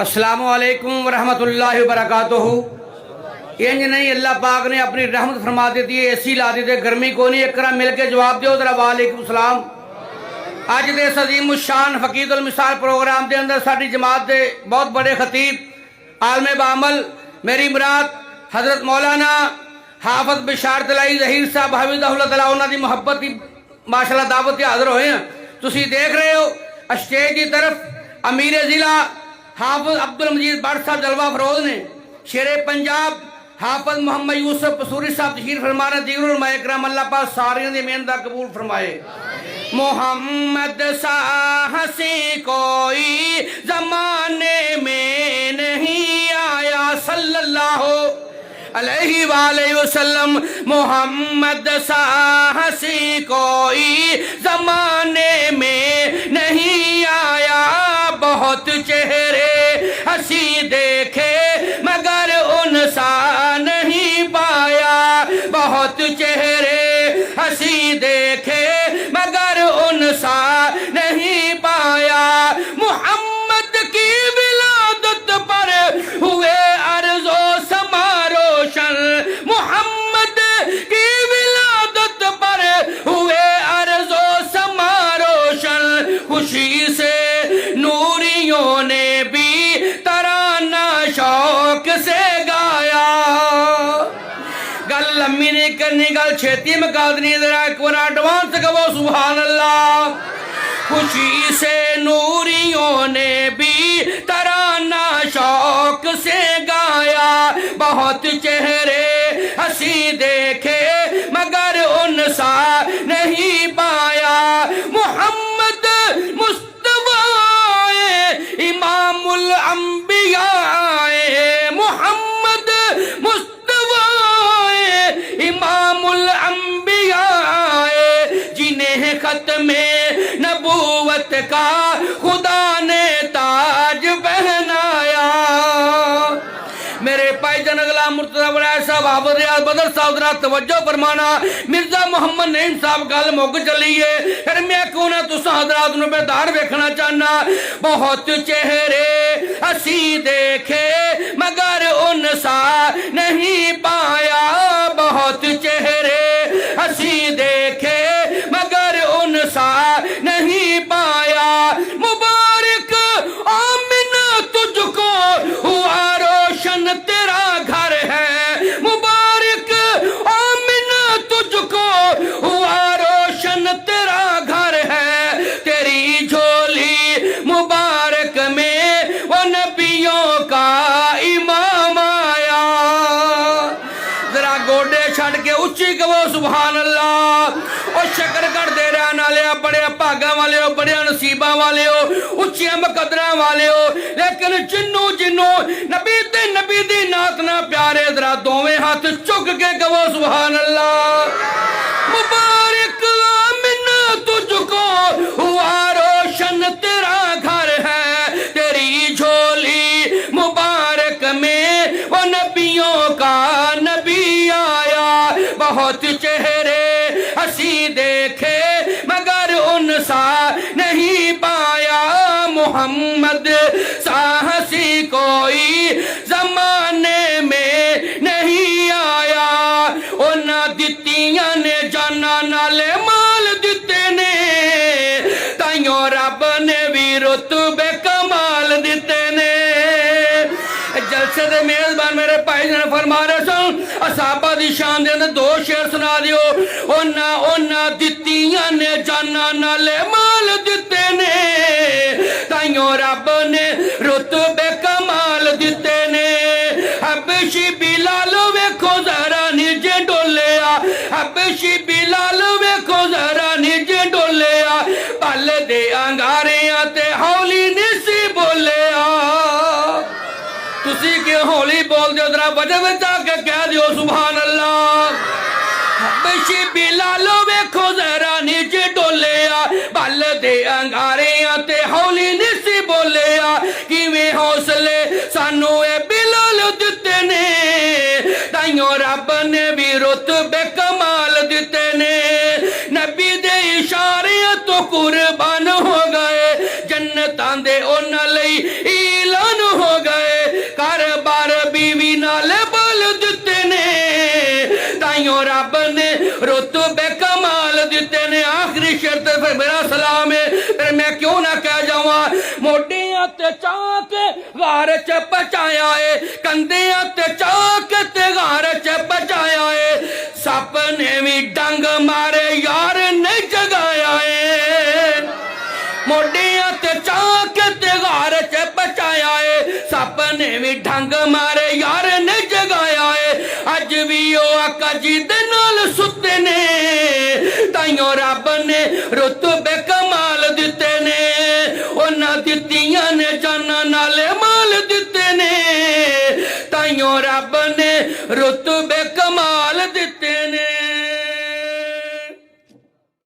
अस्सलामु अलैकुम वरहमतुल्लाहि वबरकातुहू। इंज नहीं, अल्लाह पाक ने अपनी रहमत फरमा देती है, एसी ला दी है, गर्मी को नहीं। एकरा मिल के जवाब दो जरा, वालेकुम सलाम। अज के इस अजीम शान फकीदुल मिसाल प्रोग्राम के अंदर साडी जमात के बहुत बड़े खतीब आलमे बामल मेरी मुराद हजरत मौलाना हाफिज बिशारत लाई ज़हीर साहब हफिज़हुल्लाह तआला उन्हां दी मुहब्बत की माशाअल्लाह दावत हाजिर होए हैं। तुसीं देख रहे हो स्टेज की तरफ अमीर जिला हाफिज अब्दुल मजीद भट्ट साहब जलवा फरोज ने, शेरे पंजाब हाफिज मोहम्मद यूसुफ पसूरी साहब तशरीफ फरमा रहे। दीगर उलमाए किराम अल्लाह पाक सारियां दी मेहनत कबूल फरमाए। मोहम्मद सा हसी कोई जमाने में नहीं आया सल्लल्लाहु अलैहि वसल्लम। मोहम्मद सा हसी कोई जमाने में नहीं आया, बहुत चेहरे हसी देखे मगर उन सा नहीं पाया, बहुत चेहरे हसी देखे मगर उन सा नहीं पाया। मोहम्मद की विलादत पर हुए अर्ज़ो समा रोशन, मोहम्मद की विलादत पर हुए अर्ज़ो समा रोशन। खुशी से नूरियों ने भी तराना शौक से गाया। गल लम्मी नहीं करनी, गल छेती मका देनी, जरा एक बार एडवांस कहो सुभान अल्लाह। खुशी से नूरियों ने भी तराना शौक से गाया, बहुत चेहरे हंसी देखे मगर उन सा नहीं पाया। मोहम्मद मुस्तफा इमामुल अंबिया, मोहम्मद मुस्तफा इमामुल अंबिया, जिन्हें खत्मे नबूवत का खुदा ने ताज पहनाया। मेरे भाई जनगला मुर्तज़ा बराए साहब हाफिज़ रियाज़ बदर साहब जरा तवज्जो फरमाना। मिर्जा मोहम्मद नईम साहब गल मुक चली है, फिर मैं क्यों ना तुसां हज़रात नूं बेदार वेखना चाहना। बहुत चेहरे हसी देखे मगर उन सा नहीं पाया, बहुत चेहरे हसी देखे मगर उन सा नहीं पाया। मुबारक आमिना तुझको हुआ रोशन तेरा घर है, मुबारक आमिना तुझको हुआ रोशन तेरा घर है। तेरी झोली मुबारक में वो नबियों का इमाम आया। जरा गोडे छड़ के उच्ची कहो सुभान अल्लाह। और शक्कर करते रहने वाले बड़े भागा वाले हो, बड़े नसीबा वाले हो, उच्चिया मुकदरा वाले हो, लेकिन जिन्नू जिन्नू नबी दी नात ना प्यारे जरा दोवें हाथ चुक के कहो सुभान अल्लाह। मुबारक आमिना तुझको हुआ रोशन तेरा घर है, तेरी झोली मुबारक में वो नबियों का नबी आया। बहुत चेहरे हंसी देखे मगर उन सा नहीं पाया। मोहम्मद सा हंसी कोई जमाने में नहीं आया। उन्हां दित्तियां ने जाना नाले माल दिते ने, ताइयों रब ने भी रुतबे कमाल दिते ने। जलसे दे मेजबान मेरे भाई ने फरमा रहे सन असहाबा दी शान दे दो शेर सुना दियो। ओना दित्तियां ने जाना नाले माल दिते ने, ताइयों रब ने रुतबे कमाल दिते ने। हबशी बिलाल वेखो जरा नीचे डोलिया, हबशी बिलाल वेखो जरा नीचे डोलिया, पल दे अंगारियां ते हौली निसी बोलिया। तुसी क्यों हौली बोल दो, जरा वजह में जाके कह दियो सुभान अल्लाह। हबशी बिलाल वेखो जरा नीचे डोलिया, बल दे अंगारियां ते हौली निसी बोलिया। किवें हौसले सानू ए बिलाल दिते ने, ताइयों रब ने भी रुतबे कमाल दिते ने। नबी दे इशारे तो कुर्बान हो गए, जन्नतां दे उन्हां लई ऐलान मेरा सलाम है। फिर मैं क्यों ना कह जावा, मोडियां ते चाक गार च पचाया है, कंधियां ते चाक ते गार च पचाया है, सप ने भी डंग मारे यार नहीं जगाया है। मोडियां ते चाक ते गार च पचाया है, सप ने भी ढंग मारे यार ने जगाया है। अज भी ओ आका जी दे नाल सुते ने, ताइयों रब ने रुतबे कमाल दिते ने, उन्हां दित्तियां ने जाना नाले माल दिते ने, ताइयों रब ने रुतबे